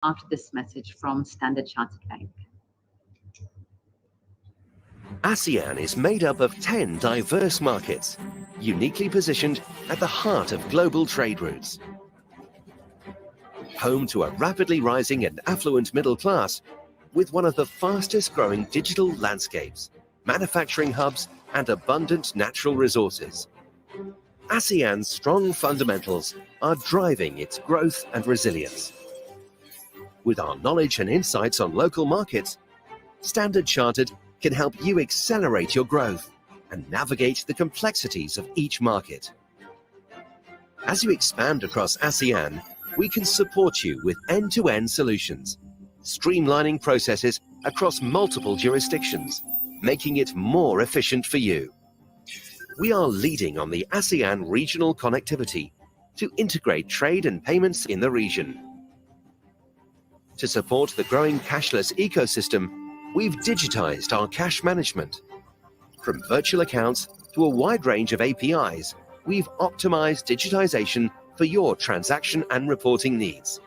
after this message from Standard Chartered Bank. ASEAN is made up of 10 diverse markets, uniquely positioned at the heart of global trade routes. Home to a rapidly rising and affluent middle class, with one of the fastest growing digital landscapes, manufacturing hubs, and abundant natural resources. ASEAN's strong fundamentals are driving its growth and resilience. With our knowledge and insights on local markets, Standard Chartered can help you accelerate your growth and navigate the complexities of each market. As you expand across ASEAN, we can support you with end-to-end solutions, streamlining processes across multiple jurisdictions, making it more efficient for you. We are leading on the ASEAN regional connectivity to integrate trade and payments in the region. To support the growing cashless ecosystem, we've digitized our cash management. From virtual accounts to a wide range of APIs, we've optimized digitization for your transaction and reporting needs.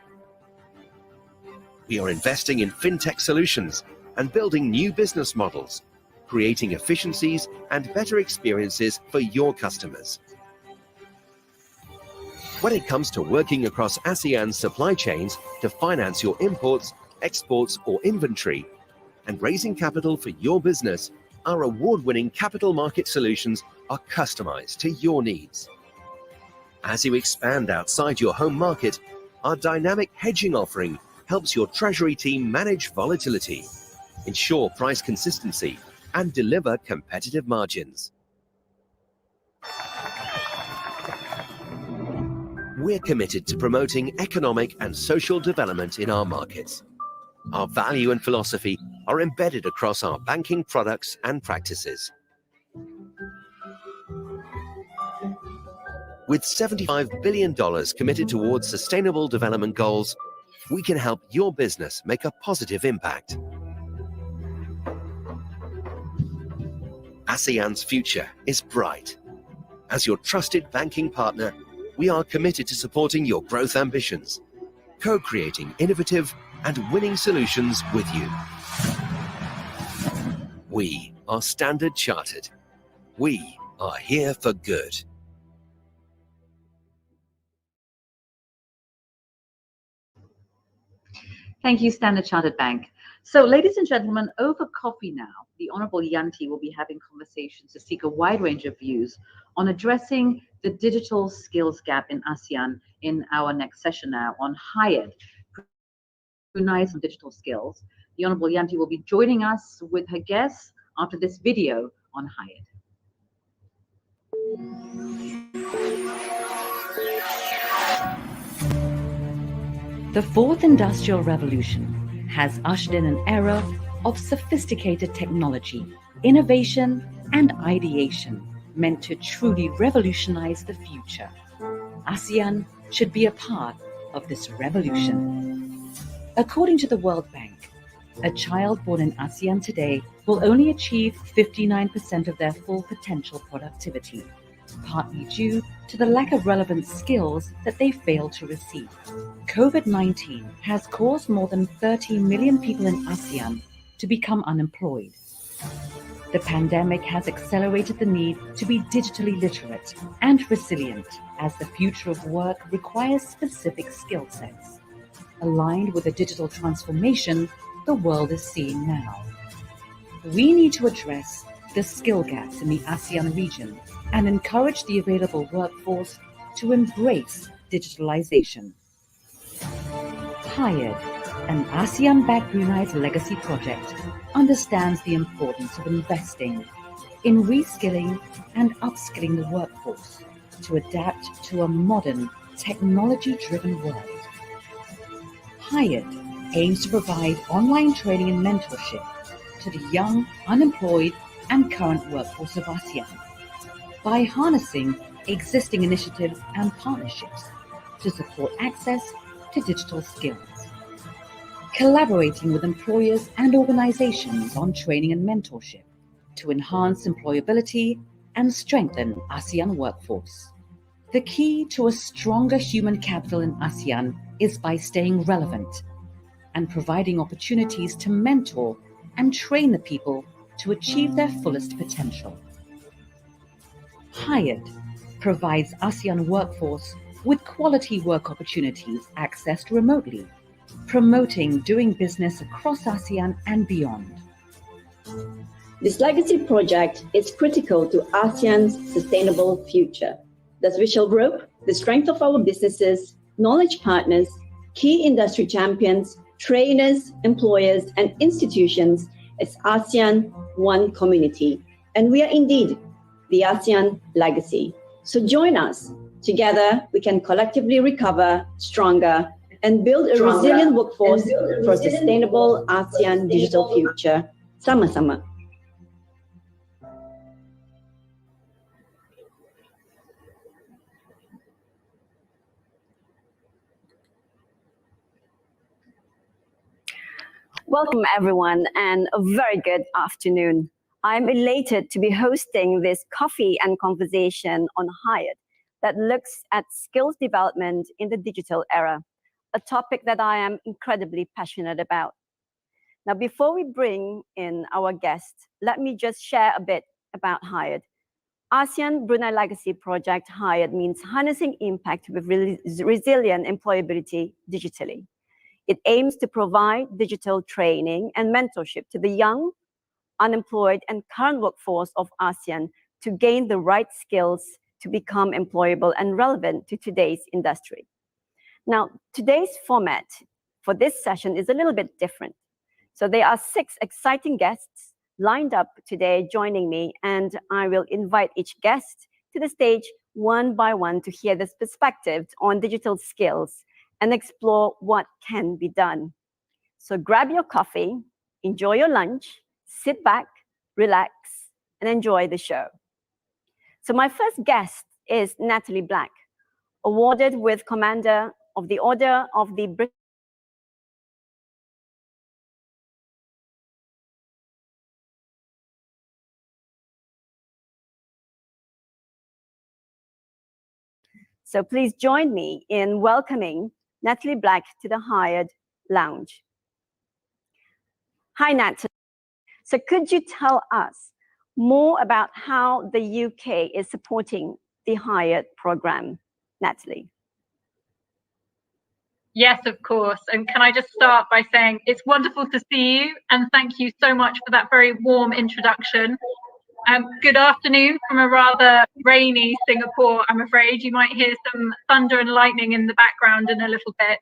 We are investing in fintech solutions and building new business models, creating efficiencies and better experiences for your customers. When it comes to working across ASEAN supply chains to finance your imports, exports, or inventory, and raising capital for your business, our award-winning capital market solutions are customized to your needs. As you expand outside your home market, our dynamic hedging offering helps your treasury team manage volatility, ensure price consistency, and deliver competitive margins. We're committed to promoting economic and social development in our markets. Our value and philosophy are embedded across our banking products and practices. With $75 billion committed towards sustainable development goals, we can help your business make a positive impact. ASEAN's future is bright. As your trusted banking partner, we are committed to supporting your growth ambitions, co-creating innovative and winning solutions with you. We are Standard Chartered. We are here for good. Thank you, Standard Chartered Bank. So, ladies and gentlemen, over coffee now, the Honorable Yanty will be having conversations to seek a wide range of views on addressing the digital skills gap in ASEAN in our next session now on Hired, Brunei's on digital skills. The Honorable Yanty will be joining us with her guests after this video on Hired. The fourth industrial revolution has ushered in an era of sophisticated technology, innovation, and ideation meant to truly revolutionize the future. ASEAN should be a part of this revolution. According to the World Bank, a child born in ASEAN today will only achieve 59% of their full potential productivity, partly due to the lack of relevant skills that they fail to receive. COVID-19 has caused more than 30 million people in ASEAN to become unemployed. The pandemic has accelerated the need to be digitally literate and resilient, as the future of work requires specific skill sets, aligned with the digital transformation the world is seeing now. We need to address the skill gaps in the ASEAN region and encourage the available workforce to embrace digitalization. Hired, an ASEAN-backed Brunei's legacy project, understands the importance of investing in reskilling and upskilling the workforce to adapt to a modern, technology-driven world. Hired aims to provide online training and mentorship to the young, unemployed, and current workforce of ASEAN by harnessing existing initiatives and partnerships to support access to digital skills, collaborating with employers and organizations on training and mentorship to enhance employability and strengthen ASEAN workforce. The key to a stronger human capital in ASEAN is by staying relevant, and providing opportunities to mentor and train the people to achieve their fullest potential. Hired provides ASEAN workforce with quality work opportunities accessed remotely, promoting doing business across ASEAN and beyond. This legacy project is critical to ASEAN's sustainable future. Thus, we shall group the strength of our businesses, knowledge partners, key industry champions, trainers, employers, and institutions as ASEAN One Community. And we are indeed the ASEAN legacy. So join us. Together, we can collectively recover stronger and build a resilient workforce for a sustainable ASEAN digital future. Sama-sama. Welcome, everyone, and a very good afternoon. I'm elated to be hosting this coffee and conversation on Hired that looks at skills development in the digital era, a topic that I am incredibly passionate about. Now, before we bring in our guests, let me just share a bit about Hired. ASEAN Brunei Legacy Project Hired means harnessing impact with resilient employability digitally. It aims to provide digital training and mentorship to the young, unemployed, and current workforce of ASEAN to gain the right skills to become employable and relevant to today's industry. Now, today's format for this session is a little bit different. So there are 6 exciting guests lined up today joining me, and I will invite each guest to the stage one by one to hear this perspective on digital skills and explore what can be done. So grab your coffee, enjoy your lunch, sit back, relax, and enjoy the show. So my first guest is Natalie Black, awarded with Commander of the Order of the British. So please join me in welcoming Natalie Black to the Hired Lounge. Hi, Natalie. So could you tell us more about how the UK is supporting the Hired program, Natalie? Yes, of course. And can I just start by saying it's wonderful to see you, and thank you so much for that very warm introduction. Good afternoon from a rather rainy Singapore, I'm afraid. You might hear some thunder and lightning in the background in a little bit.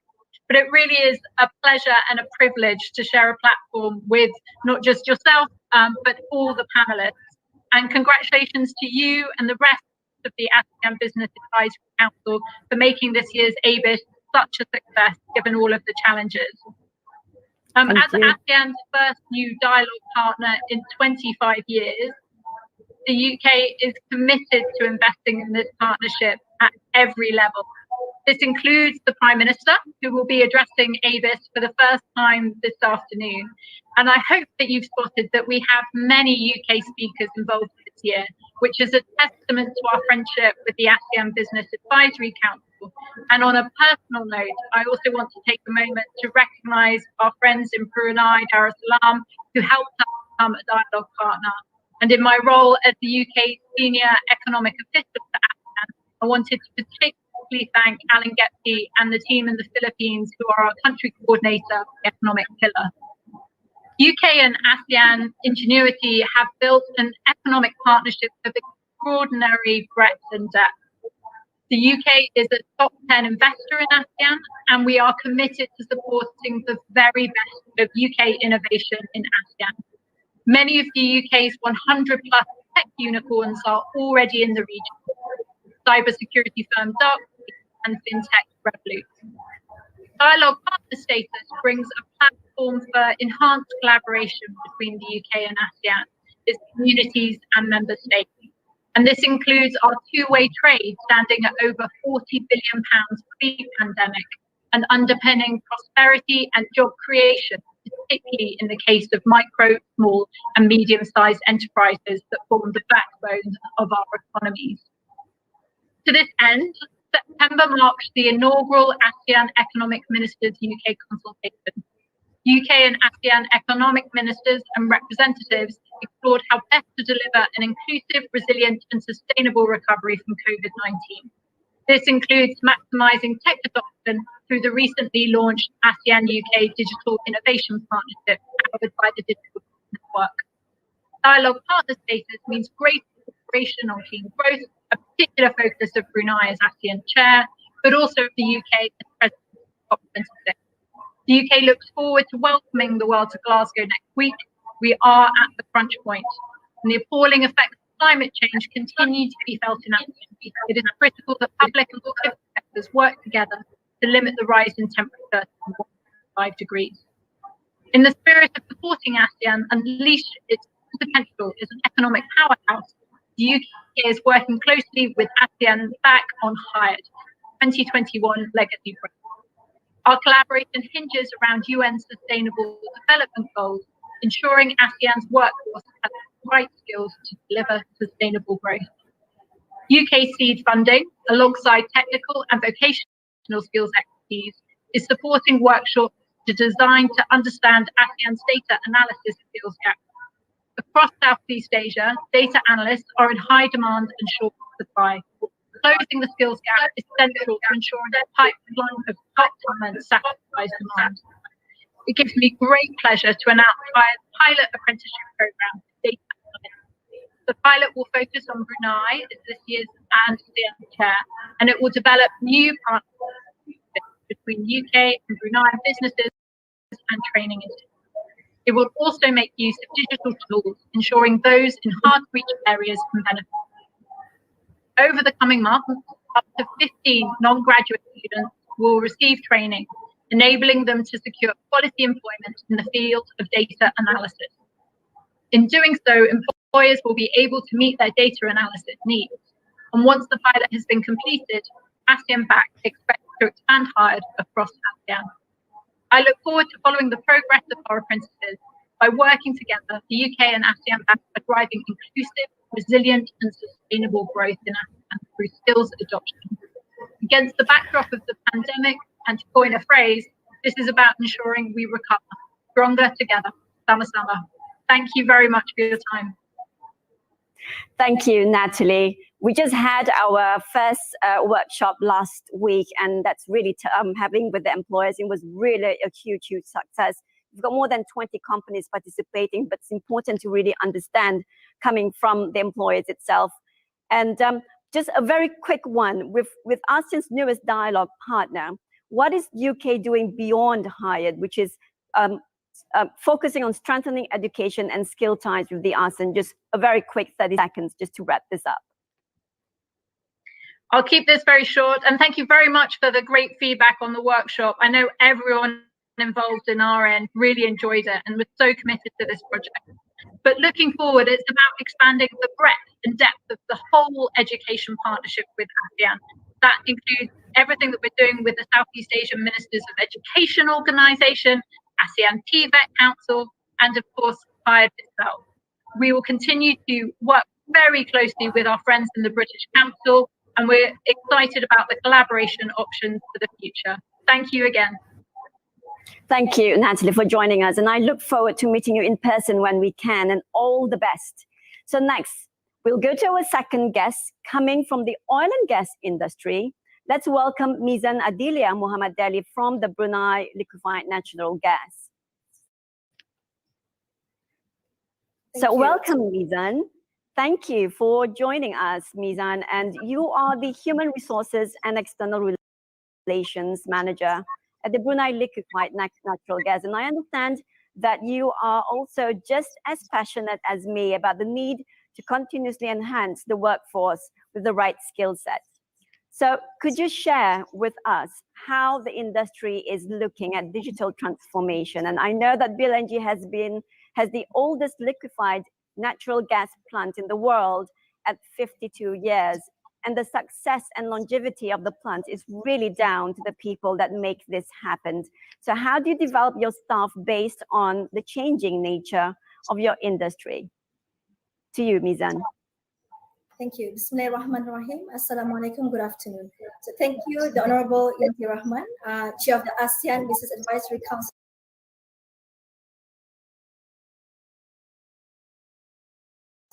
But it really is a pleasure and a privilege to share a platform with not just yourself, but all the panelists. And congratulations to you and the rest of the ASEAN Business Advisory Council for making this year's ABIS such a success, given all of the challenges. As ASEAN's first new dialogue partner in 25 years, the UK is committed to investing in this partnership at every level. This includes the Prime Minister, who will be addressing ABIS for the first time this afternoon. And I hope that you've spotted that we have many UK speakers involved this year, which is a testament to our friendship with the ASEAN Business Advisory Council. And on a personal note, I also want to take a moment to recognise our friends in Brunei, Dar es Salaam, who helped us become a dialogue partner. And in my role as the UK Senior Economic Official for ASEAN, I wanted to particularly thank Alan Gepke and the team in the Philippines, who are our country coordinator for the economic pillar. UK and ASEAN Ingenuity have built an economic partnership of extraordinary breadth and depth. The UK is a top 10 investor in ASEAN, and we are committed to supporting the very best of UK innovation in ASEAN. Many of the UK's 100 plus tech unicorns are already in the region. Cybersecurity firm Dark and FinTech Revolut. Dialogue partner status brings a platform for enhanced collaboration between the UK and ASEAN, its communities and member states. And this includes our two-way trade standing at over £40 billion pre-pandemic and underpinning prosperity and job creation, particularly in the case of micro, small and medium-sized enterprises that form the backbone of our economies. To this end, September marks the inaugural ASEAN Economic Ministers UK consultation. UK and ASEAN economic ministers and representatives explored how best to deliver an inclusive, resilient and sustainable recovery from COVID-19. This includes maximising tech adoption through the recently launched ASEAN UK Digital Innovation Partnership powered by the Digital Network. Dialogue partner status means greater cooperation on clean growth, a particular focus of Brunei as ASEAN chair, but also of the UK as president of COP26. The UK looks forward to welcoming the world to Glasgow next week. We are at the crunch point, and the appalling effects of climate change continue to be felt in action. It is critical that public and private sectors work together to limit the rise in temperature to 1.5 degrees. In the spirit of supporting ASEAN and unleash its potential as an economic powerhouse, the UK is working closely with ASEAN back on Hired 2021 legacy project. Our collaboration hinges around UN Sustainable Development Goals, ensuring ASEAN's workforce has the right skills to deliver sustainable growth. UK seed funding, alongside technical and vocational skills expertise, is supporting workshops designed to understand ASEAN's data analysis skills gap. Across Southeast Asia, data analysts are in high demand and short supply. Closing the skills gap is central to ensuring that pipeline of top talent satisfies demand. It gives me great pleasure to announce a pilot apprenticeship program for data analysts. The pilot will focus on Brunei as this year's ASEAN chair, and it will develop new partnerships between UK and Brunei businesses and training institutes. It will also make use of digital tools, ensuring those in hard-to-reach areas can benefit. Over the coming months, up to 15 non-graduate students will receive training, enabling them to secure quality employment in the field of data analysis. In doing so, employers will be able to meet their data analysis needs. And once the pilot has been completed, ASEAN BAC expects to expand Hired across ASEAN. I look forward to following the progress of our apprentices. By working together, the UK and ASEAN BAC are driving inclusive, resilient and sustainable growth in ASEAN through skills adoption. Against the backdrop of the pandemic, and to coin a phrase, this is about ensuring we recover stronger together. Sama-sama. Thank you very much for your time. Thank you, Natalie. We just had our first workshop last week, and that's really having with the employers. It was really a huge, huge success. We've got more than 20 companies participating, but it's important to really understand coming from the employers itself. And just a very quick one, with ASEAN's newest dialogue partner, what is UK doing beyond Hired, which is focusing on strengthening education and skill ties with the ASEAN? Just a very quick 30 seconds just to wrap this up. I'll keep this very short, and thank you very much for the great feedback on the workshop. I know everyone involved in our end really enjoyed it and was so committed to this project. But looking forward, it's about expanding the breadth and depth of the whole education partnership with ASEAN. That includes everything that we're doing with the Southeast Asian Ministers of Education Organization, ASEAN TVET Council, and of course, Hired itself. We will continue to work very closely with our friends in the British Council, and we're excited about the collaboration options for the future. Thank you again. Thank you, Natalie, for joining us. And I look forward to meeting you in person when we can, and all the best. So next, we'll go to our second guest coming from the oil and gas industry. Let's welcome Mizan Adilia Muhammad Dali from the Brunei Liquefied Natural Gas. Welcome, Mizan. Thank you for joining us, Mizan. And you are the Human Resources and External Relations Manager at the Brunei Liquefied Natural Gas. And I understand that you are also just as passionate as me about the need to continuously enhance the workforce with the right skill set. So could you share with us how the industry is looking at digital transformation? And I know that BLNG has the oldest liquefied natural gas plant in the world at 52 years. And the success and longevity of the plant is really down to the people that make this happen. So how do you develop your staff based on the changing nature of your industry? To you, Mizan. Thank you. Bismillahirrahmanirrahim. Assalamualaikum. Good afternoon. So thank you, the Honorable Yanty Rahman, Chair of the ASEAN Business Advisory Council.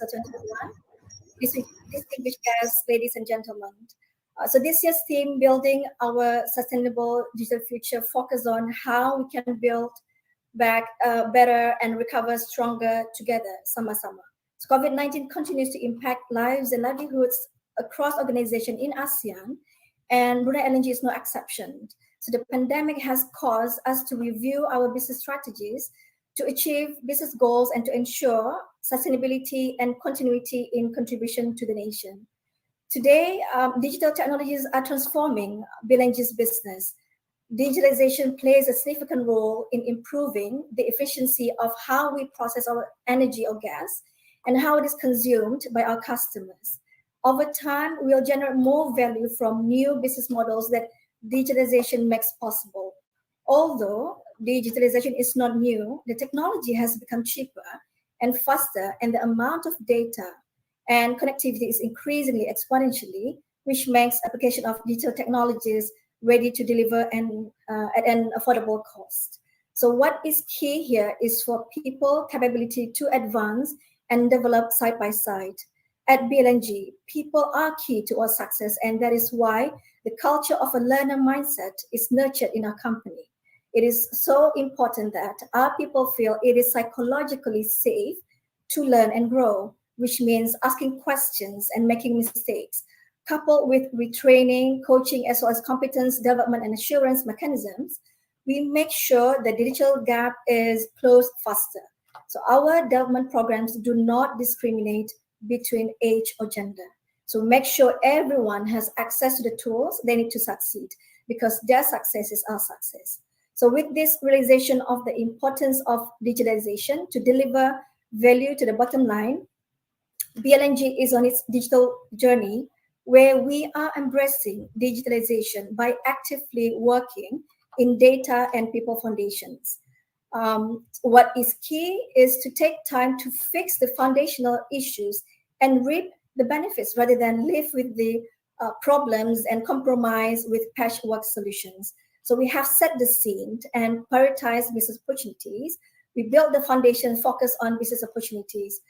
2021. Distinguished guests, ladies and gentlemen. So this year's theme, Building Our Sustainable Digital Future, focus on how we can build back better and recover stronger together, sama-sama. So COVID-19 continues to impact lives and livelihoods across organizations in ASEAN, and Brunei LNG is no exception. So the pandemic has caused us to review our business strategies to achieve business goals and to ensure sustainability and continuity in contribution to the nation. Today, digital technologies are transforming BLNG's business. Digitalization plays a significant role in improving the efficiency of how we process our energy or gas and how it is consumed by our customers. Over time, we'll generate more value from new business models that digitalization makes possible. Although digitalization is not new, the technology has become cheaper and faster, and the amount of data and connectivity is increasingly exponentially, which makes application of digital technologies ready to deliver at an affordable cost. So what is key here is for people capability to advance and develop side by side. At BLNG, people are key to our success, and that is why the culture of a learner mindset is nurtured in our company. It is so important that our people feel it is psychologically safe to learn and grow, which means asking questions and making mistakes, coupled with retraining, coaching, as well as competence development and assurance mechanisms. We make sure the digital gap is closed faster. So our development programs do not discriminate between age or gender. So make sure everyone has access to the tools they need to succeed, because their success is our success. So with this realization of the importance of digitalization to deliver value to the bottom line, BLNG is on its digital journey where we are embracing digitalization by actively working in data and people foundations. What is key is to take time to fix the foundational issues and reap the benefits rather than live with the problems and compromise with patchwork solutions. So we have set the scene and prioritize business opportunities. We build the foundation, focus on business opportunities.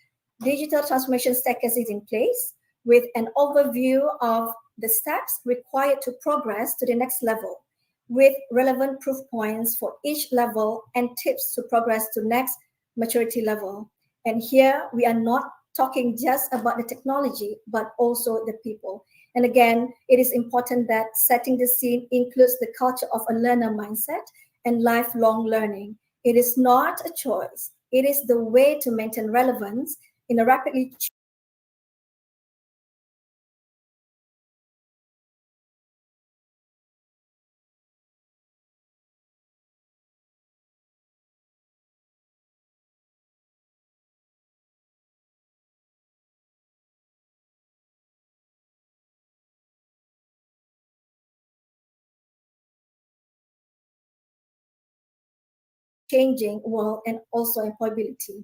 Digital transformation staircase is in place with an overview of the steps required to progress to the next level, with relevant proof points for each level and tips to progress to next maturity level. And here we are not talking just about the technology, but also the people. And again, it is important that setting the scene includes the culture of a learner mindset and lifelong learning. It is not a choice. It is the way to maintain relevance in a rapidly changing world and also employability.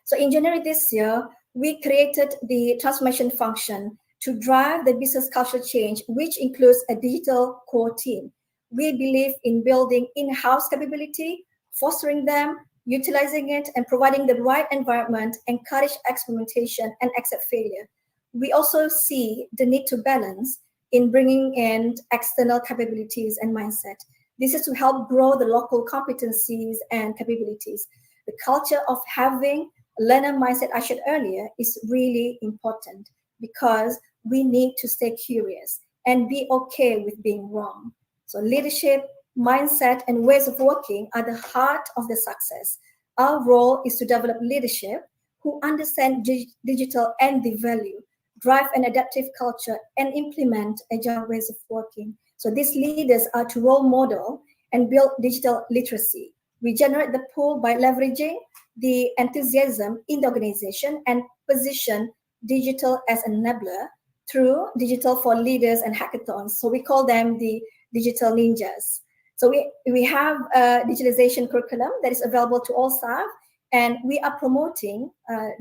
So in January this year, we created the transformation function to drive the business culture change, which includes a digital core team. We believe in building in-house capability, fostering them, utilizing it, and providing the right environment, encourage experimentation and accept failure. We also see the need to balance in bringing in external capabilities and mindset. This is to help grow the local competencies and capabilities. The culture of having a learner mindset I shared earlier is really important because we need to stay curious and be okay with being wrong. So leadership, mindset, and ways of working are the heart of the success. Our role is to develop leadership who understand digital and the value, drive an adaptive culture, and implement agile ways of working. So these leaders are to role model and build digital literacy. We generate the pool by leveraging the enthusiasm in the organization and position digital as an enabler through digital for leaders and hackathons. So we call them the digital ninjas. So we have a digitalization curriculum that is available to all staff, and we are promoting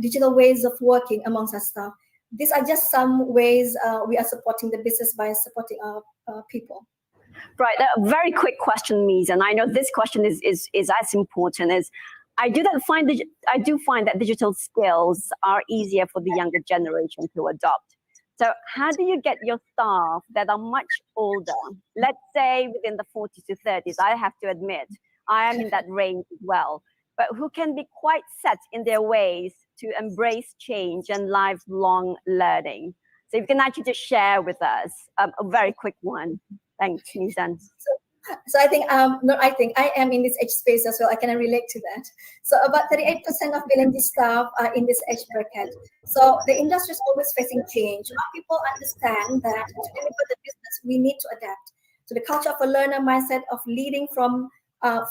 digital ways of working amongst our staff. These are just some ways we are supporting the business by supporting our people. Right, a very quick question, Mies, and I know this question is as important as I do find that digital skills are easier for the younger generation to adopt. So how do you get your staff that are much older, let's say within the 40s to 30s, I have to admit, I am in that range as well, but who can be quite set in their ways to embrace change and lifelong learning? So if you can actually just share with us a very quick one. Thanks, Nisai. So I think I am in this age space as well. I can relate to that. So about 38% of BLNG staff are in this age bracket. So the industry is always facing change. Our people understand that to deliver the business, we need to adapt. So the culture of a learner mindset of leading from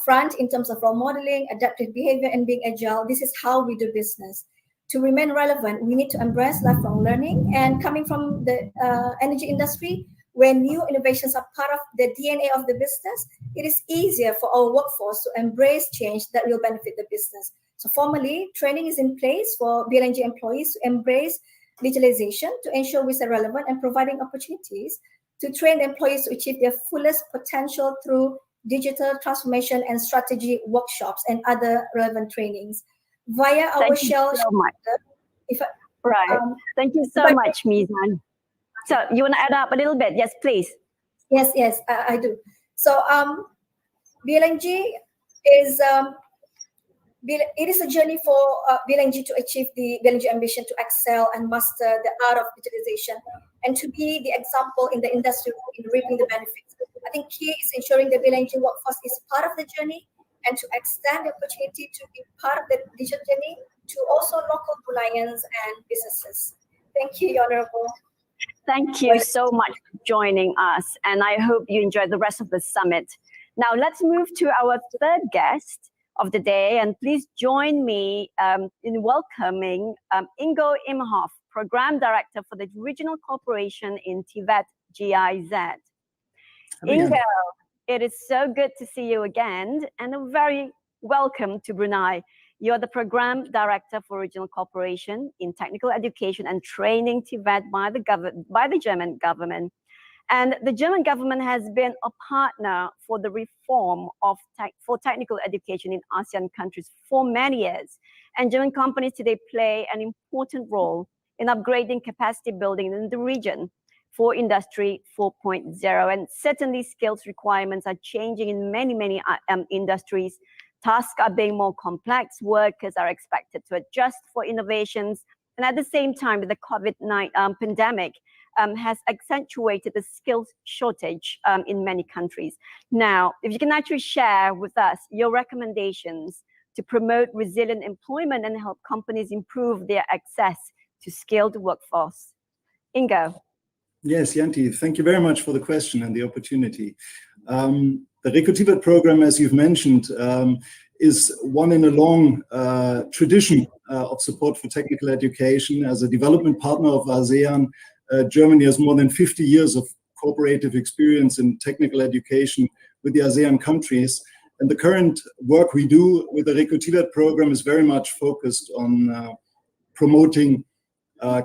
front in terms of role modeling, adaptive behavior, and being agile. This is how we do business. To remain relevant, we need to embrace lifelong learning. And coming from the energy industry, when new innovations are part of the DNA of the business, it is easier for our workforce to embrace change that will benefit the business. So formally, training is in place for BLNG employees to embrace digitalization to ensure we stay relevant and providing opportunities to train employees to achieve their fullest potential through digital transformation and strategy workshops and other relevant trainings. Via our Shell. Thank you so much, Mizan. So you want to add up a little bit? Yes, please. Yes, I do. So BLNG is it is a journey for BLNG to achieve the BLNG ambition to excel and master the art of digitalization and to be the example in the industry in reaping the benefits. I think key is ensuring the BLNG workforce is part of the journey and to extend the opportunity to be part of the digital journey to also local clients and businesses. Thank you, Your Honorable. Thank you so much for joining us, and I hope you enjoy the rest of the summit. Now let's move to our third guest of the day, and please join me in welcoming Ingo Imhoff, Program Director for the Regional Corporation in Tibet, GIZ. Ingo, it is so good to see you again, and a very welcome to Brunei. You're the Program Director for Regional Corporation in Technical Education and Training Tibet by the German government. And the German government has been a partner for the reform of technical education in ASEAN countries for many years. And German companies today play an important role in upgrading capacity building in the region for Industry 4.0. And certainly skills requirements are changing in many industries. Tasks are being more complex, workers are expected to adjust for innovations, and at the same time, the COVID-19 pandemic has accentuated the skills shortage in many countries. Now, if you can actually share with us your recommendations to promote resilient employment and help companies improve their access to skilled workforce. Ingo. Yes, Yanty, thank you very much for the question and the opportunity. The Reco Tibet program, as you've mentioned, is one in a long tradition of support for technical education. As a development partner of ASEAN, Germany has more than 50 years of cooperative experience in technical education with the ASEAN countries. And the current work we do with the Reco Tibet program is very much focused on promoting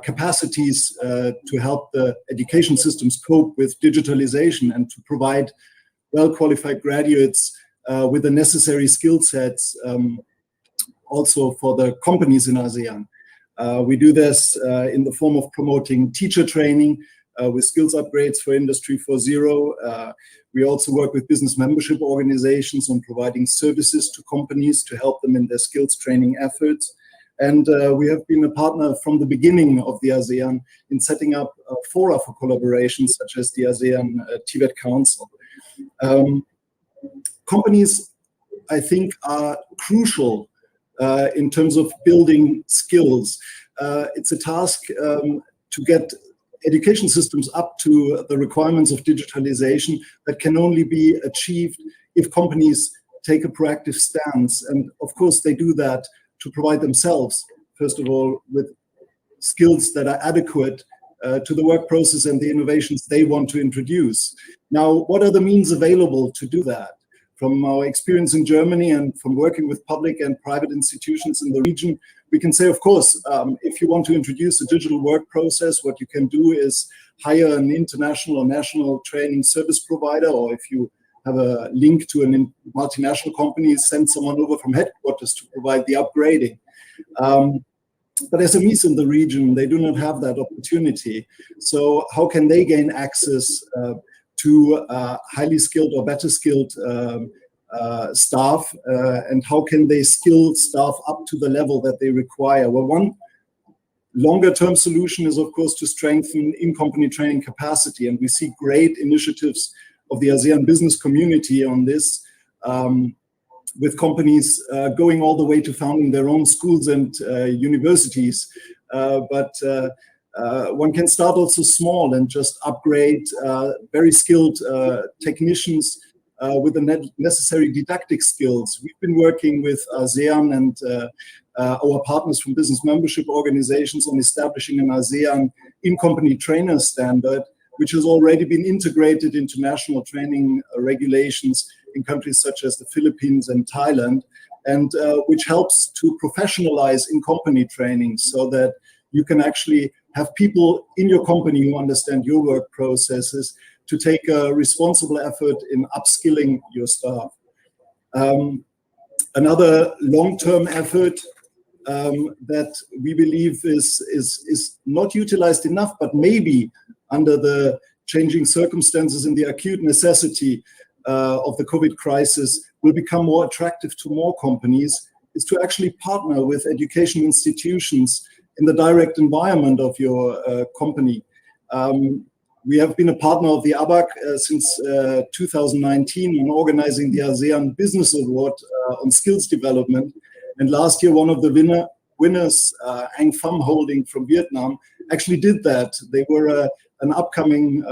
capacities to help the education systems cope with digitalization and to provide well-qualified graduates with the necessary skill sets also for the companies in ASEAN. We do this in the form of promoting teacher training with skills upgrades for Industry 4.0. We also work with business membership organizations on providing services to companies to help them in their skills training efforts. And we have been a partner from the beginning of the ASEAN in setting up fora for collaboration, such as the ASEAN Tibet Council. Companies, I think, are crucial in terms of building skills. It's a task to get education systems up to the requirements of digitalization that can only be achieved if companies take a proactive stance. And of course, they do that to provide themselves, first of all, with skills that are adequate to the work process and the innovations they want to introduce. Now, what are the means available to do that? From our experience in Germany and from working with public and private institutions in the region, we can say, of course, if you want to introduce a digital work process, what you can do is hire an international or national training service provider, or if you have a link to a multinational company, send someone over from headquarters to provide the upgrading. But SMEs in the region, they do not have that opportunity. So how can they gain access to highly skilled or better skilled staff, and how can they skill staff up to the level that they require? Well, one longer-term solution is, of course, to strengthen in-company training capacity, and we see great initiatives of the ASEAN business community on this, with companies going all the way to founding their own schools and universities. But one can start also small and just upgrade very skilled technicians with the necessary didactic skills. We've been working with ASEAN and our partners from business membership organizations on establishing an ASEAN in-company trainer standard, which has already been integrated into national training regulations in countries such as the Philippines and Thailand, and which helps to professionalize in-company training so that you can actually have people in your company who understand your work processes to take a responsible effort in upskilling your staff. Another long-term effort that we believe is not utilized enough, but maybe under the changing circumstances and the acute necessity of the COVID crisis will become more attractive to more companies, is to actually partner with education institutions in the direct environment of your company. We have been a partner of the ABAC since 2019 in organizing the ASEAN Business Award on skills development. And last year, one of the winners, Ang Pham Holding from Vietnam, actually did that. They were an upcoming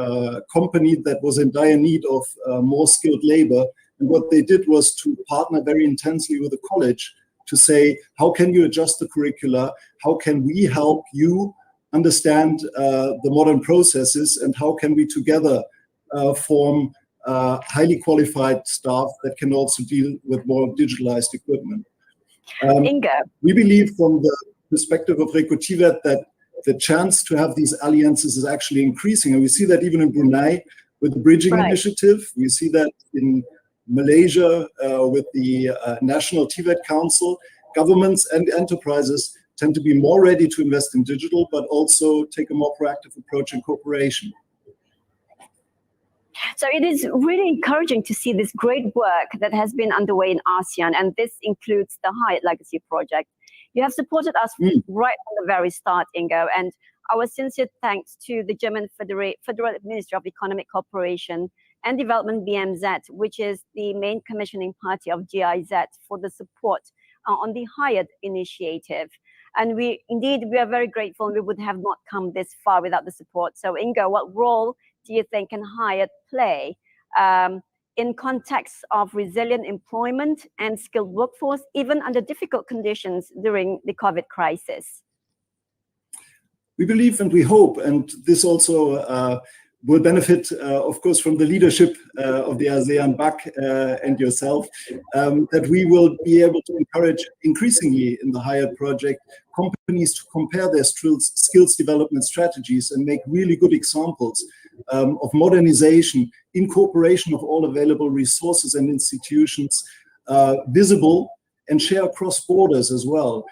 company that was in dire need of more skilled labor. And what they did was to partner very intensely with the college to say, how can you adjust the curricula? How can we help you understand the modern processes? And how can we together form highly qualified staff that can also deal with more digitalized equipment? Ingo. We believe from the perspective of Recotivet that the chance to have these alliances is actually increasing. And we see that even in Brunei with the bridging initiative. We see that in Malaysia with the National TVET Council. Governments and enterprises tend to be more ready to invest in digital, but also take a more proactive approach in cooperation. So it is really encouraging to see this great work that has been underway in ASEAN, and this includes the Hyatt Legacy Project. You have supported us right from the very start, Ingo, and our sincere thanks to the German Federal Ministry of Economic Cooperation and Development, BMZ, which is the main commissioning party of GIZ, for the support on the Hyatt initiative. And we are very grateful, and we would have not come this far without the support. So Ingo, what role do you think can Hyatt play in context of resilient employment and skilled workforce, even under difficult conditions during the COVID crisis? We believe and we hope, and this also will benefit, of course, from the leadership of the ASEAN BAC and yourself, that we will be able to encourage increasingly in the Hyatt project companies to compare their skills development strategies and make really good examples of modernization, incorporation of all available resources and institutions visible, and share across borders as well,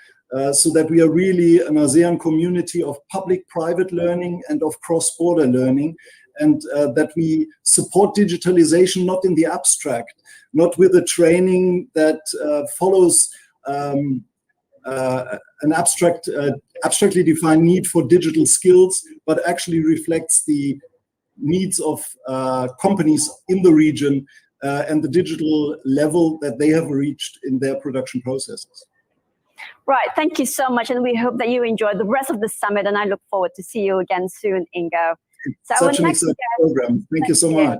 so that we are really an ASEAN community of public-private learning and of cross-border learning, and that we support digitalization not in the abstract, not with a training that follows an abstractly defined need for digital skills, but actually reflects the needs of companies in the region and the digital level that they have reached in their production processes. Right, thank you so much, and we hope that you enjoy the rest of the summit, and I look forward to see you again soon, Ingo. So such an exciting program. Thank you so much.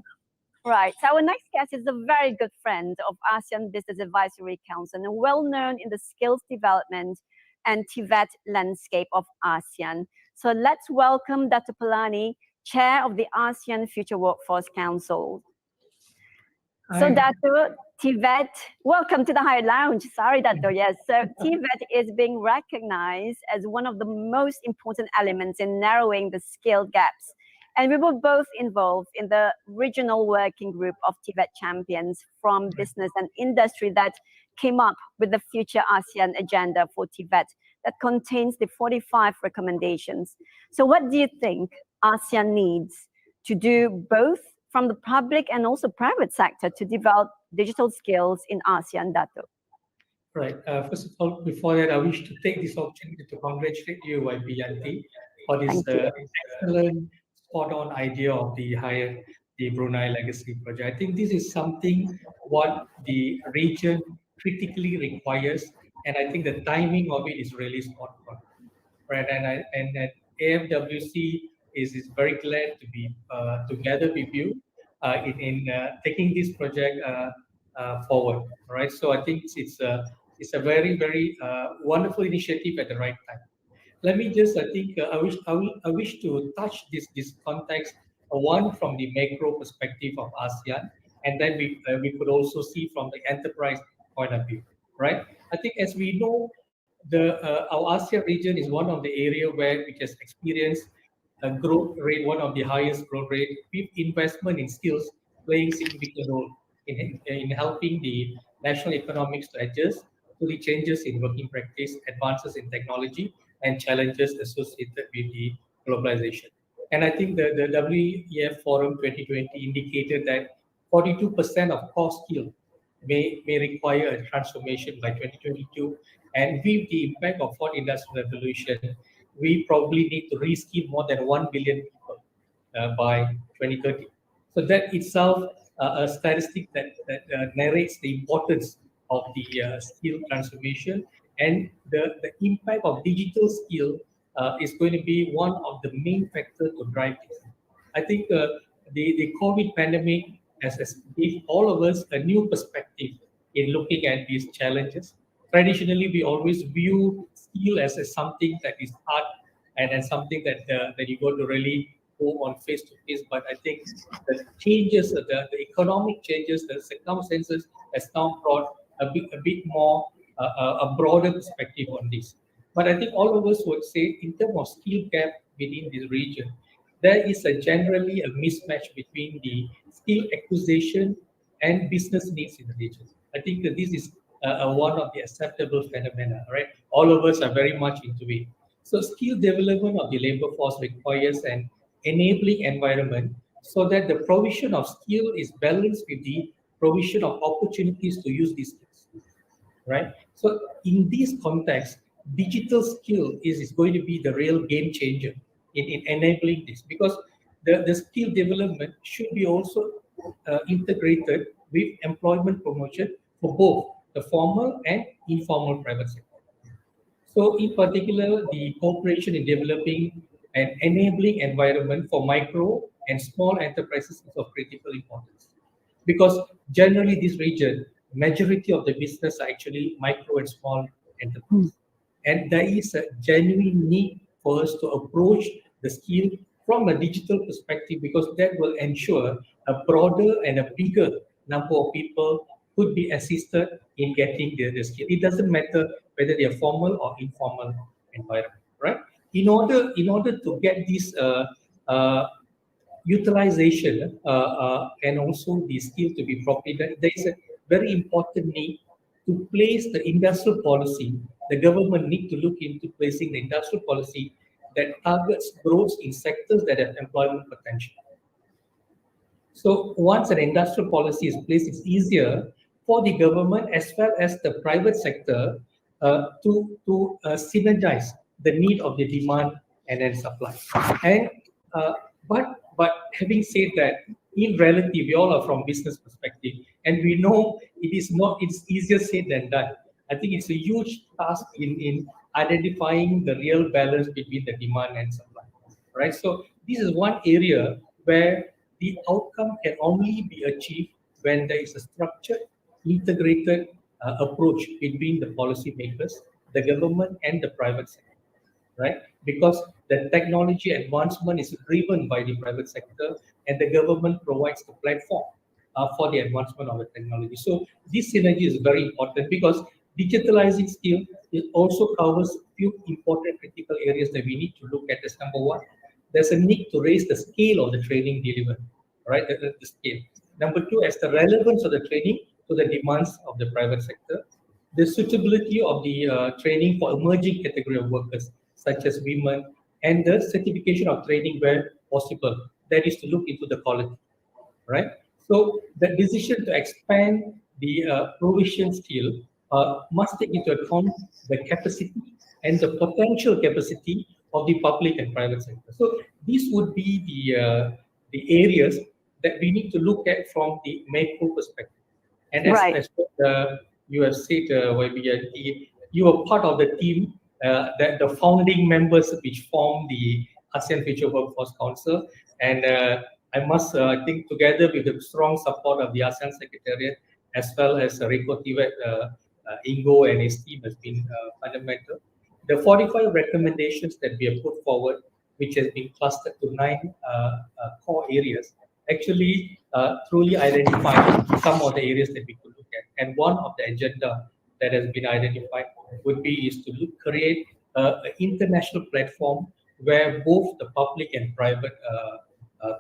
Right, so our next guest is a very good friend of ASEAN Business Advisory Council and well known in the skills development and TVET landscape of ASEAN. So let's welcome Dr. Palani, Chair of the ASEAN Future Workforce Council. So Dato, TVET, welcome to the Hyatt Lounge. Sorry, Dato, yes. So TVET is being recognized as one of the most important elements in narrowing the skill gaps And we were both involved in the regional working group of Tibet champions from business and industry that came up with the future ASEAN agenda for Tibet that contains the 45 recommendations. So what do you think ASEAN needs to do both from the public and also private sector to develop digital skills in ASEAN, Dato? Right. First of all, before that, I wish to take this opportunity to congratulate you, YB Yanty, for this excellent, spot-on idea of the Brunei Legacy Project. I think this is something what the region critically requires, and I think the timing of it is really spot on. Right, and AFWC is very glad to be together with you in taking this project forward. Right, so I think it's a very wonderful initiative at the right time. Let me just, I think I wish to touch this context, one from the macro perspective of ASEAN, and then we could also see from the enterprise point of view. Right, I think as we know, our ASEAN region is one of the area where we just experienced a growth rate, one of the highest growth rate, with investment in skills playing significant role in helping the national economics to adjust to the changes in working practice, advances in technology, and challenges associated with the globalization. And I think the WEF Forum 2020 indicated that 42% of core skill may require a transformation by 2022. And with the impact of fourth industrial revolution, we probably need to reskill more than 1 billion people by 2030. So that itself a statistic that narrates the importance of the skill transformation, and the impact of digital skill is going to be one of the main factors to drive this. I think the COVID pandemic has given all of us a new perspective in looking at these challenges. Traditionally, we always view skill as something that is hard and something that you got to really go on face to face. But I think the changes, the economic changes, the circumstances has now brought a bit more a broader perspective on this. But I think all of us would say, in terms of skill gap within this region, there is generally a mismatch between the skill acquisition and business needs in the region. I think that this is one of the acceptable phenomena, right? All of us are very much into it. So skill development of the labor force requires an enabling environment so that the provision of skill is balanced with the provision of opportunities to use these skills, right? So in this context, digital skill is going to be the real game changer in enabling this, because the skill development should be also integrated with employment promotion for both the formal and informal private sector. So in particular, the cooperation in developing an enabling environment for micro and small enterprises is of critical importance, because generally this region, majority of the business are actually micro and small enterprises. And there is a genuine need for us to approach the skill from a digital perspective, because that will ensure a broader and a bigger number of people could be assisted in getting the skill. It doesn't matter whether they are formal or informal environment, right? In order to get this utilization and also the skill to be properly done, there is a very important need to place the industrial policy. The government need to look into placing the industrial policy that targets growth in sectors that have employment potential. So once an industrial policy is placed, it's easier for the government as well as the private sector to synergize the need of the demand and then supply. And but having said that, in reality, we all are from business perspective, and we know it's easier said than done. I think it's a huge task in identifying the real balance between the demand and supply, right? So this is one area where the outcome can only be achieved when there is a structured, integrated approach between the policymakers, the government, and the private sector, right? Because the technology advancement is driven by the private sector, and the government provides the platform for the advancement of the technology. So this synergy is very important, because digitalizing skill, it also covers few important critical areas that we need to look at. As number one, there's a need to raise the scale of the training delivered, right? The scale. Number two, as the relevance of the training to the demands of the private sector, the suitability of the training for emerging category of workers, such as women, and the certification of training where possible. That is to look into the quality, right? So the decision to expand the provision skill must take into account the capacity and the potential capacity of the public and private sector. So these would be the areas that we need to look at from the macro perspective. And as you have said, YB, you are part of the team, that the founding members which form the ASEAN Future Workforce Council. And I must think together with the strong support of the ASEAN Secretariat, as well as Reko Tiwet, Ingo and his team has been fundamental. The 45 recommendations that we have put forward, which has been clustered to 9 core areas, actually truly identify some of the areas that we could look at. And one of the agenda that has been identified would be is to create an international platform where both the public and private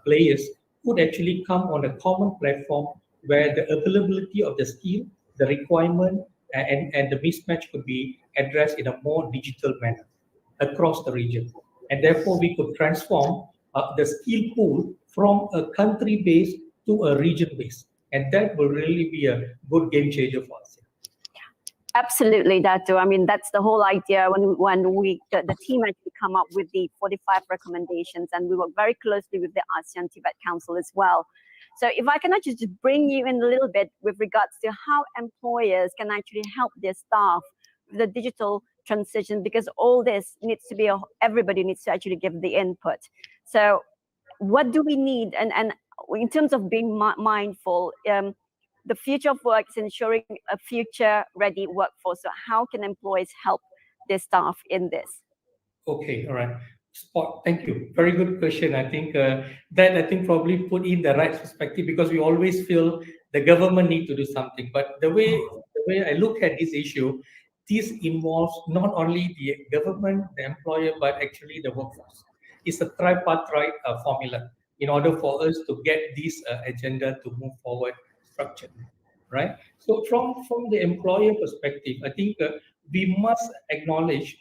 players could actually come on a common platform where the availability of the skill, the requirement, and the mismatch could be addressed in a more digital manner across the region. And therefore, we could transform the skill pool from a country-based to a region-based. And that will really be a good game changer for us. Absolutely, Dato. I mean, that's the whole idea when the team actually come up with the 45 recommendations, and we work very closely with the ASEAN Tibet Council as well. So if I can actually just bring you in a little bit with regards to how employers can actually help their staff with the digital transition, because all this needs to be, everybody needs to actually give the input. So what do we need? And in terms of being mindful, the future of work is ensuring a future-ready workforce. So how can employees help their staff in this? Okay, all right. Spot. Thank you. Very good question. I think that probably put in the right perspective, because we always feel the government need to do something. But the way I look at this issue, this involves not only the government, the employer, but actually the workforce. It's a tripartite formula in order for us to get this agenda to move forward structured, right? So from the employer perspective, I think we must acknowledge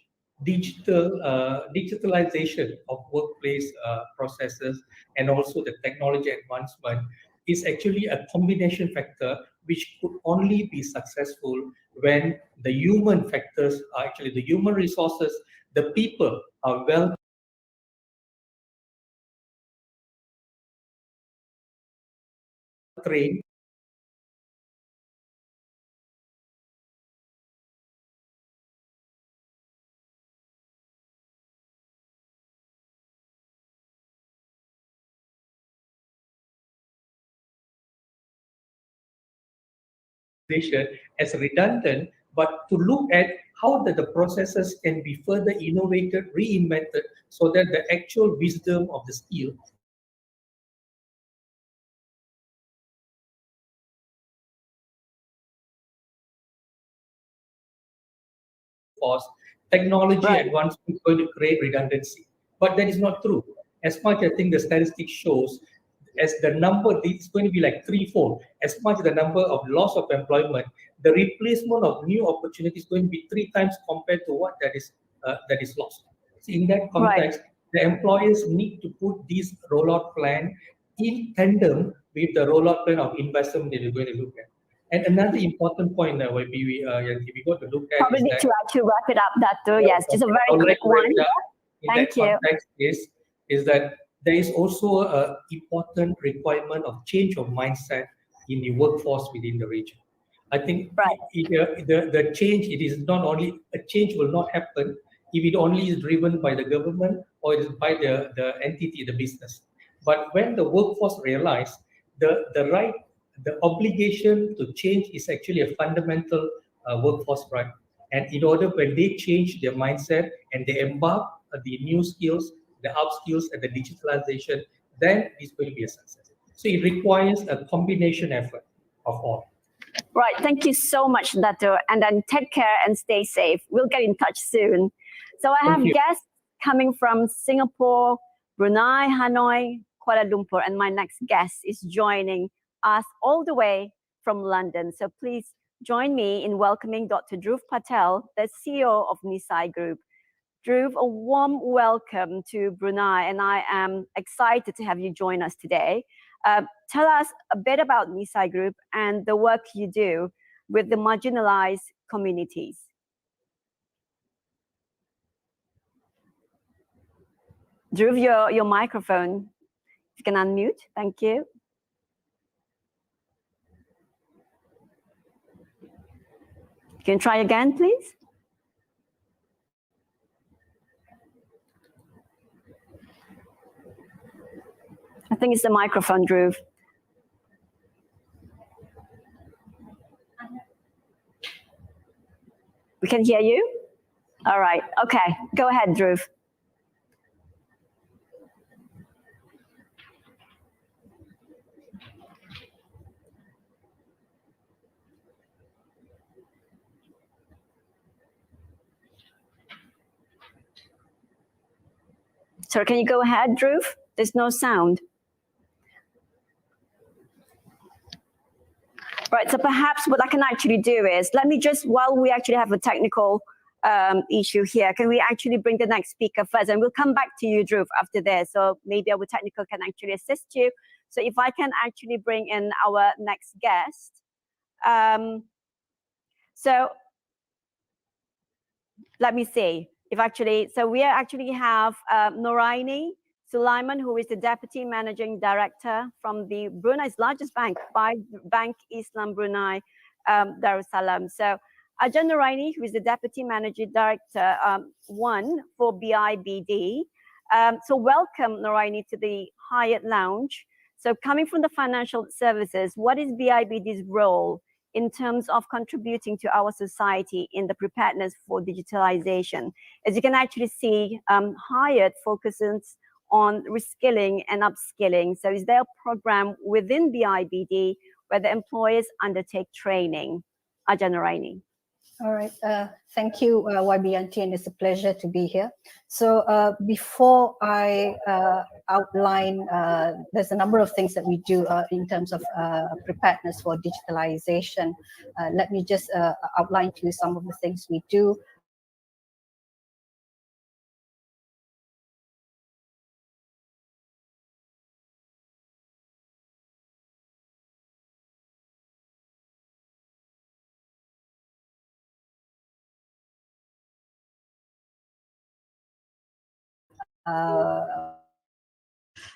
digitalization of workplace processes, and also the technology advancement is actually a combination factor which could only be successful when the human factors are actually the human resources, the people are well trained, as redundant, but to look at how the processes can be further innovated, reinvented, so that the actual wisdom of the skill force, technology advancement is going to create redundancy. But that is not true. As much, I think the statistics shows, as the number, it's going to be like threefold. As much as the number of loss of employment, the replacement of new opportunities is going to be 3 times compared to what that is lost. So in that context, the employers need to put this rollout plan in tandem with the rollout plan of investment that we're going to look at. And another important point that we got to look at probably need to actually wrap it up, Dato. Yes, just a very quick one. Thank you. Context is that there is also an important requirement of change of mindset in the workforce within the region. I think the change, it is not only, a change will not happen if it only is driven by the government or it is by the entity, the business. But when the workforce realize the obligation to change is actually a fundamental workforce right. And in order, when they change their mindset and they embark on the new skills, the upskills and the digitalization, then it's going to be a success. So it requires a combination effort of all. Right. Thank you so much, Dato. And then take care and stay safe. We'll get in touch soon. So I have guests coming from Singapore, Brunei, Hanoi, Kuala Lumpur, and my next guest is joining us all the way from London. So please join me in welcoming Dr. Dhruv Patel, the CEO of Nisai Group. Dhruv, a warm welcome to Brunei, and I am excited to have you join us today. Tell us a bit about Nisai Group and the work you do with the marginalized communities. Dhruv, your microphone, if you can unmute, thank you. You can try again, please. I think it's the microphone, Dhruv. We can hear you? All right, okay, go ahead, Dhruv. So can you go ahead, Dhruv? There's no sound. Right, so perhaps what I can actually do is, let me just, while we actually have a technical issue here, can we actually bring the next speaker first? And we'll come back to you, Dhruv, after this. So maybe our technical can actually assist you. So if I can actually bring in our next guest. So let me see. If actually, so we actually have Noraini Sulaiman, who is the Deputy Managing Director from the Brunei's largest bank, Bank Islam Brunei Darussalam. So Ajahn Noraini, who is the Deputy Managing Director 1 for BIBD. So welcome, Noraini, to the Hyatt Lounge. So coming from the financial services, what is BIBD's role in terms of contributing to our society in the preparedness for digitalization? As you can actually see, Hyatt focuses on reskilling and upskilling. So is there a program within BIBD where the employers undertake training? Ajahn Noraini. All right, thank you, YB Yanty, and it's a pleasure to be here. So before I outline, there's a number of things that we do in terms of preparedness for digitalization. Let me just outline to you some of the things we do.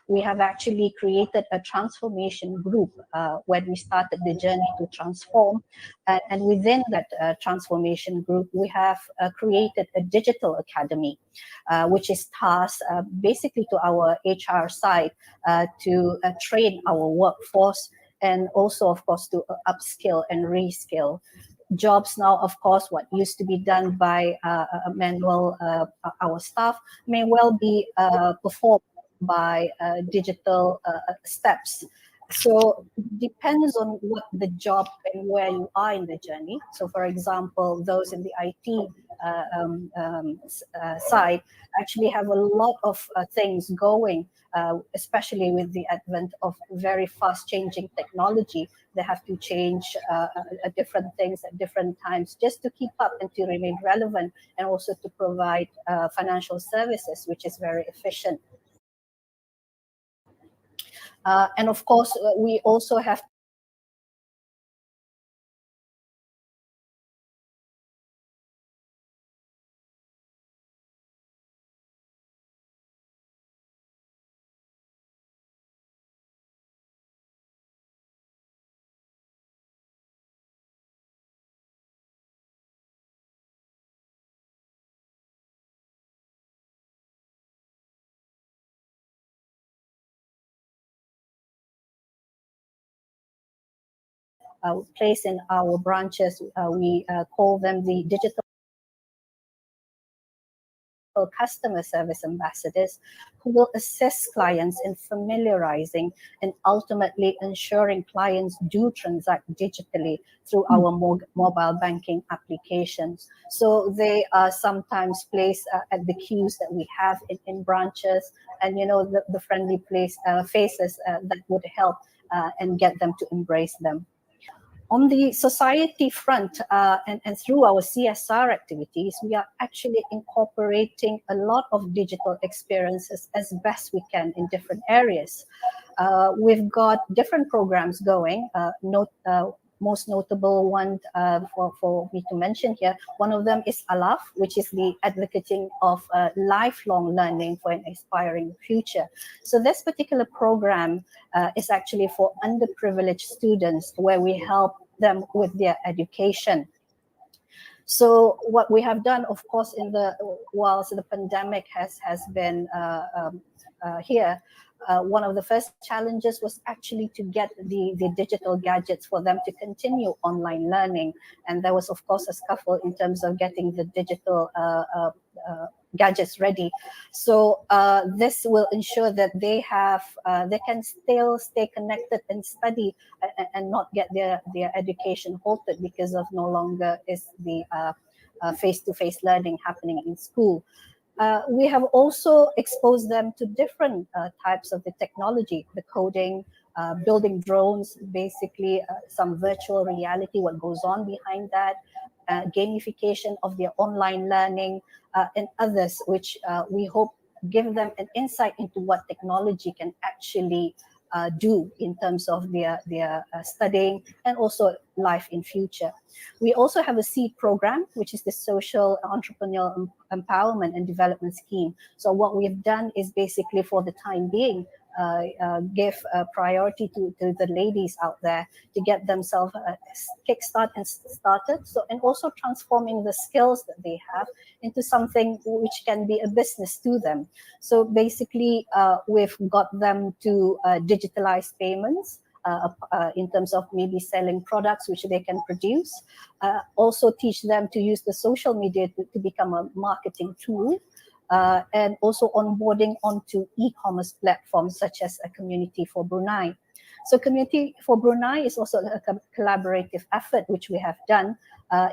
We have actually created a transformation group when we started the journey to transform. And within that transformation group, we have created a digital academy, which is tasked basically to our HR side to train our workforce and also, of course, to upskill and reskill. Jobs now, of course, what used to be done by manual, our staff may well be performed by digital steps. So depends on what the job and where you are in the journey. So for example, those in the IT side actually have a lot of things going, especially with the advent of very fast changing technology. They have to change different things at different times just to keep up and to remain relevant, and also to provide financial services, which is very efficient. And of course, we also have place in our branches. We call them the digital digital customer service ambassadors who will assist clients in familiarizing and ultimately ensuring clients do transact digitally through our mobile banking applications. So they are sometimes placed at the queues that we have in branches, and the friendly faces that would help and get them to embrace them. On the society front, and through our CSR activities, we are actually incorporating a lot of digital experiences as best we can in different areas. We've got different programs going. Most notable one for me to mention here, one of them is ALAF, which is the advocating of lifelong learning for an aspiring future. So this particular program is actually for underprivileged students, where we help them with their education. So what we have done, of course, whilst the pandemic has been here, one of the first challenges was actually to get the digital gadgets for them to continue online learning. And there was, of course, a scuffle in terms of getting the digital gadgets ready. So this will ensure that they can still stay connected and study and not get their education halted because of no longer is the face-to-face learning happening in school. We have also exposed them to different types of the technology, the coding, building drones, basically some virtual reality, what goes on behind that, gamification of their online learning, and others, which we hope give them an insight into what technology can actually do in terms of their studying and also life in future. We also have a SEED program, which is the Social Entrepreneurial Empowerment and Development Scheme. So what we've done is basically, for the time being, give priority to the ladies out there to get themselves kickstart and started. So, and also transforming the skills that they have into something which can be a business to them. So basically, we've got them to digitalize payments in terms of maybe selling products which they can produce. Also teach them to use the social media to become a marketing tool. And also onboarding onto e-commerce platforms such as a Community for Brunei. So Community for Brunei is also a collaborative effort which we have done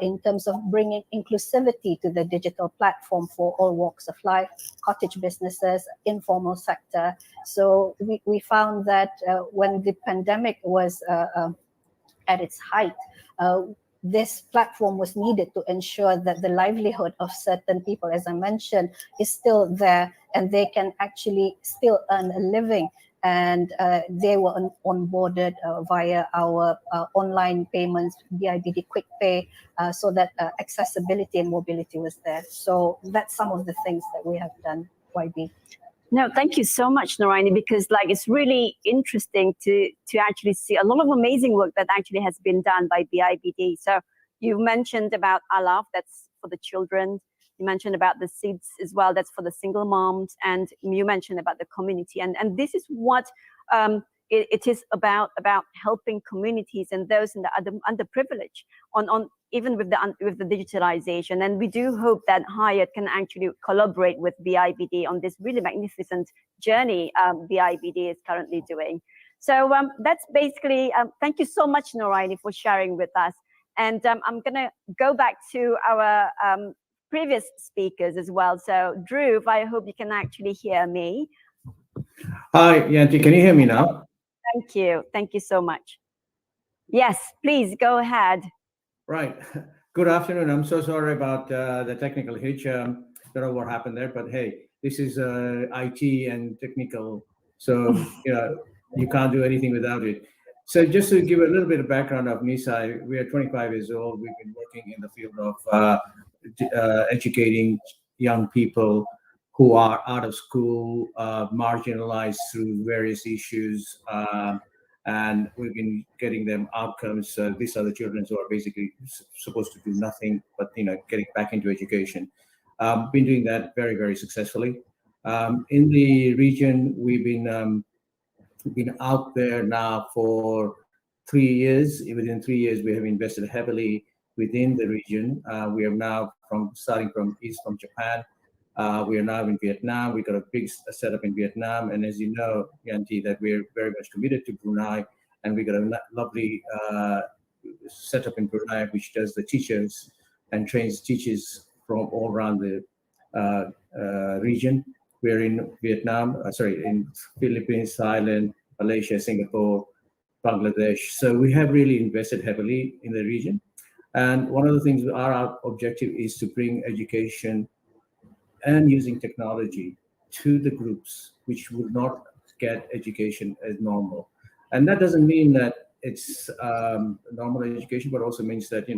in terms of bringing inclusivity to the digital platform for all walks of life, cottage businesses, informal sector. So we found that when the pandemic was at its height, this platform was needed to ensure that the livelihood of certain people, as I mentioned, is still there, and they can actually still earn a living. And they were onboarded via our online payments, BIDD Quick Pay, so that accessibility and mobility was there. So that's some of the things that we have done, YB. No, thank you so much, Noraini, because it's really interesting to actually see a lot of amazing work that actually has been done by BIBD. So you mentioned about ALAF, that's for the children. You mentioned about the SEEDs as well, that's for the single moms. And you mentioned about the community. And this is what it is about helping communities and those in the underprivileged on even with the digitalization. And we do hope that Hyatt can actually collaborate with BIBD on this really magnificent journey BIBD is currently doing. So that's basically, thank you so much, Noraini, for sharing with us. And I'm going to go back to our previous speakers as well. So Dhruv, I hope you can actually hear me. Hi, Yanty, can you hear me now? Thank you. Thank you so much. Yes, please go ahead. Right. Good afternoon. I'm so sorry about the technical hitch. Don't know what happened there, but hey, this is IT and technical, so you can't do anything without it. So just to give a little bit of background of Nisai, we are 25 years old. We've been working in the field of educating young people who are out of school, marginalized through various issues, and we've been getting them outcomes. These are the children who are basically supposed to do nothing but getting back into education. Been doing that very, very successfully. In the region, we've been out there now for 3 years. Within 3 years, we have invested heavily within the region. We are now starting from Japan. We are now in Vietnam. We've got a big setup in Vietnam. And as you know, Yanty, that we're very much committed to Brunei. And we've got a lovely setup in Brunei, which does the teachers and trains teachers from all around the region. We're in Vietnam, in Philippines, Thailand, Malaysia, Singapore, Bangladesh. So we have really invested heavily in the region. And one of the things, our objective is to bring education and using technology to the groups which would not get education as normal. And that doesn't mean that it's normal education, but also means that,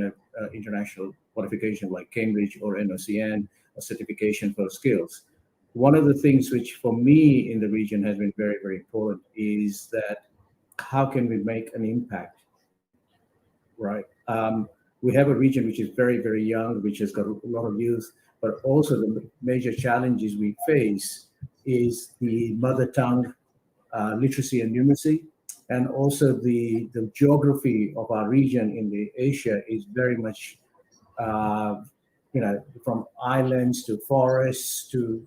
international qualification like Cambridge or NOCN, a certification for skills. One of the things which for me in the region has been very, very important is that how can we make an impact, right? We have a region which is very, very young, which has got a lot of youth, but also the major challenges we face is the mother tongue literacy and numeracy, and also the geography of our region in the Asia is very much, from islands to forests to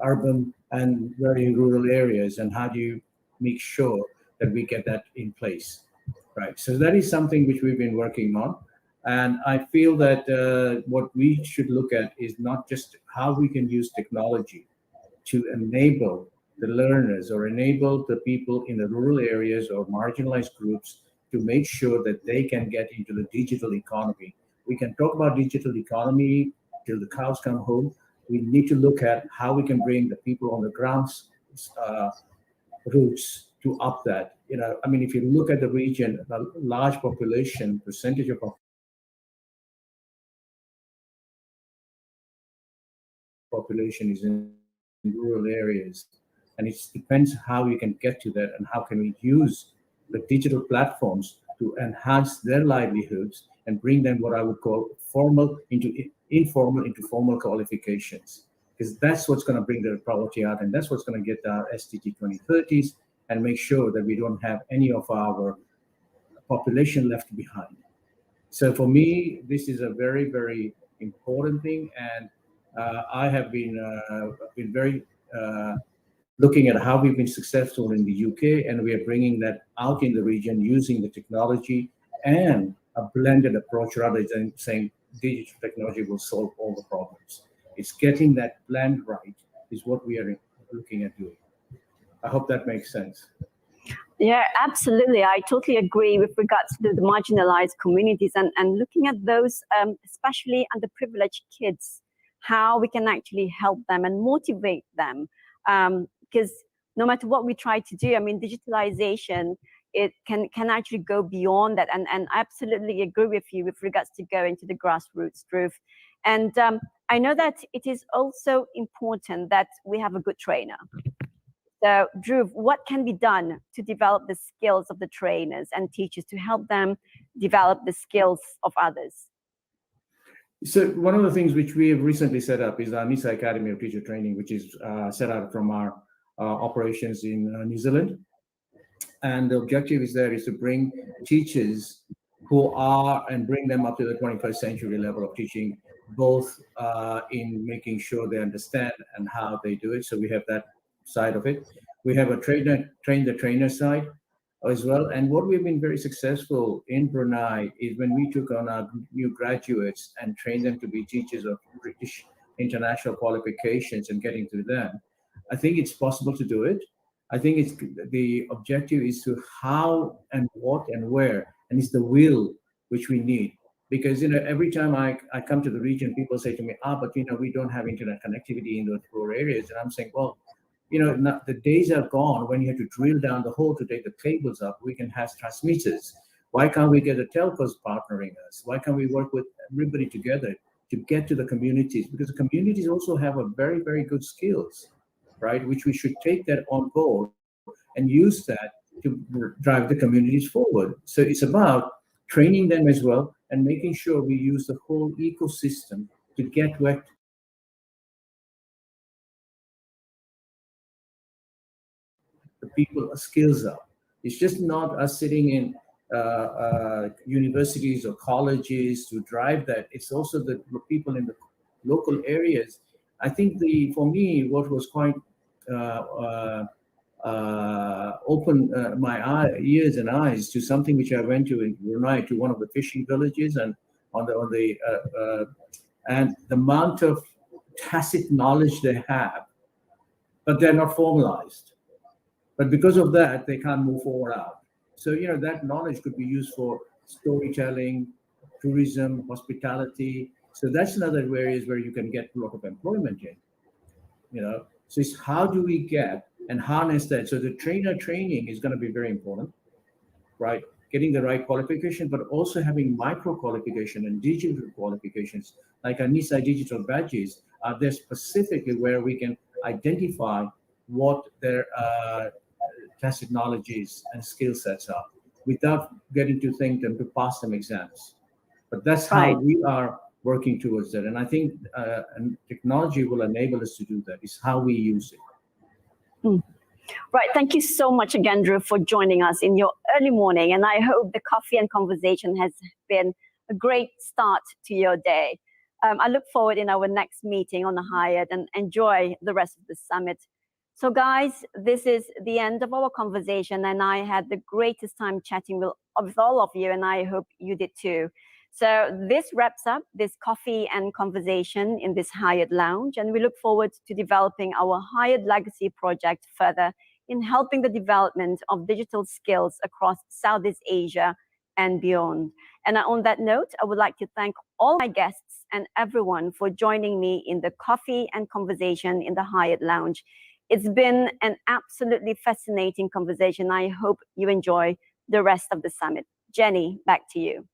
urban and very rural areas, and how do you make sure that we get that in place, right? So that is something which we've been working on. And I feel that what we should look at is not just how we can use technology to enable the learners or enable the people in the rural areas or marginalized groups to make sure that they can get into the digital economy. We can talk about digital economy till the cows come home. We need to look at how we can bring the people on the ground roots to up that. If you look at the region, a large percentage of population is in rural areas, and it depends how we can get to that and how can we use the digital platforms to enhance their livelihoods and bring them what I would call formal into informal into formal qualifications, because that's what's going to bring the poverty out, and that's what's going to get our SDG 2030s and make sure that we don't have any of our population left behind. So for me, this is a very, very important thing, and I have been very looking at how we've been successful in the UK, and we are bringing that out in the region using the technology and a blended approach rather than saying digital technology will solve all the problems. It's getting that blend right is what we are looking at doing. I hope that makes sense. Yeah, absolutely. I totally agree with regards to the marginalized communities and looking at those, especially underprivileged kids, how we can actually help them and motivate them. Because no matter what we try to do, digitalization, it can actually go beyond that. And I absolutely agree with you with regards to going to the grassroots, Dhruv. And I know that it is also important that we have a good trainer. So, Dhruv, what can be done to develop the skills of the trainers and teachers to help them develop the skills of others? So one of the things which we have recently set up is our Nisai Academy of Teacher Training, which is set out from our operations in New Zealand. And the objective is to bring teachers who are and bring them up to the 21st century level of teaching, both in making sure they understand and how they do it. So we have that side of it. We have a train the trainer side as well. And what we've been very successful in Brunei is when we took on our new graduates and trained them to be teachers of British international qualifications and getting to them. I think it's possible to do it. I think it's the objective is to how and what and where, and it's the will which we need. Because every time I come to the region, people say to me, but we don't have internet connectivity in those rural areas. And I'm saying, well, the days are gone when you have to drill down the hole to take the cables up. We can have transmitters. Why can't we get the telcos partnering us? Why can't we work with everybody together to get to the communities? Because the communities also have a very, very good skills, right? Which we should take that on board and use that to drive the communities forward. So it's about training them as well and making sure we use the whole ecosystem to get where the people skills up. It's just not us sitting in universities or colleges to drive that. It's also the people in the local areas I think for me, what was quite opened my ears and eyes to something which I went to in Brunei, to one of the fishing villages, and and the amount of tacit knowledge they have, but they're not formalized. But because of that, they can't move forward out. So, that knowledge could be used for storytelling, tourism, hospitality. So that's another areas where you can get a lot of employment in, So it's how do we get and harness that? So the trainer training is going to be very important, right? Getting the right qualification, but also having micro qualification and digital qualifications, like our Nisai digital badges are there specifically where we can identify what their tacit knowledge is and skill sets are, without getting to think them to pass them exams. But that's how we are working towards that. And I think and technology will enable us to do that. It's how we use it. Right. Thank you so much again, Dhruv, for joining us in your early morning. And I hope the coffee and conversation has been a great start to your day. I look forward in our next meeting on the Hyatt and enjoy the rest of the summit. So guys, this is the end of our conversation, and I had the greatest time chatting with all of you, and I hope you did too. So this wraps up this coffee and conversation in this Hyatt Lounge, and we look forward to developing our Hyatt Legacy project further in helping the development of digital skills across Southeast Asia and beyond. And on that note, I would like to thank all my guests and everyone for joining me in the coffee and conversation in the Hyatt Lounge. It's been an absolutely fascinating conversation. I hope you enjoy the rest of the summit. Jenny, back to you.